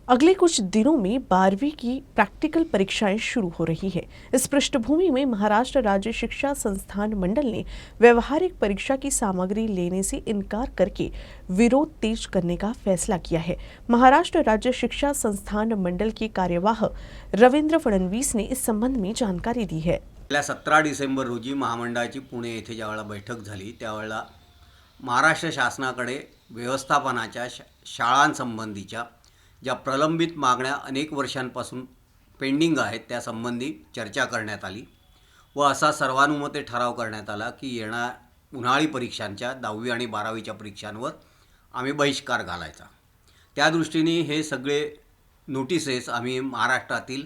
अगले कुछ दिनों में 12वीं की प्रैक्टिकल परीक्षाएं शुरू हो रही है। इस पृष्ठभूमि में महाराष्ट्र राज्य शिक्षा संस्थान मंडल ने व्यवहारिक परीक्षा की सामग्री लेने से इनकार करके विरोध तेज करने का फैसला किया है। महाराष्ट्र राज्य शिक्षा संस्थान मंडल के कार्यवाह रवींद्र फडणवीस ने इस संबंध में जानकारी दी है। गेल्या 17 डिसेंबर रोजी महामंडळाची पुणे येथे ज्यावेळेला बैठक झाली त्यावेळेला महाराष्ट्र शासनाकडे व्यवस्थापनाच्या शाळांसंबंधीच्या ज्या प्रलंबित मागण्या अनेक वर्षांपासून पेंडिंग आहेत त्यासंबंधी चर्चा करण्यात आली व असा सर्वानुमते ठराव करण्यात आला की उन्हाळी परीक्षांच्या 10वी आणि 12वीच्या परीक्षांवर आम्ही बहिष्कार घालायचा। त्या दृष्टीने हे सगळे नोटिसेस आम्ही महाराष्ट्रातील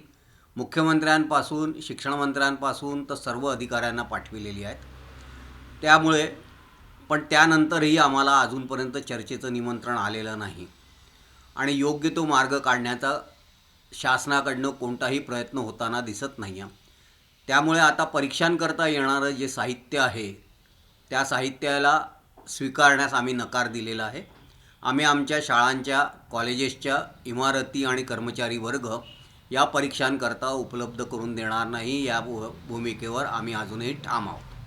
मुख्यमंत्र्यांपासून शिक्षण मंत्र्यांपासून तर सर्व अधिकाऱ्यांना पाठविलेली आहेत। त्यामुळे पण त्यानंतरही आम्हाला अजूनपर्यंत चर्चेचं निमंत्रण आलेलं नाही आणि योग्य तो मार्ग काढण्याचा शासनाकडनं कोणताही प्रयत्न होताना दिसत नाही। त्यामुळे आता परीक्षांकरता येणारं जे साहित्य आहे त्या साहित्याला स्वीकारण्यास आम्ही नकार दिलेला आहे। आम्ही आमच्या शाळांच्या कॉलेजेसच्या इमारती आणि कर्मचारी वर्ग या परीक्षांकरता उपलब्ध करून देणार नाही या भूमिकेवर आम्ही अजूनही ठाम आहोत।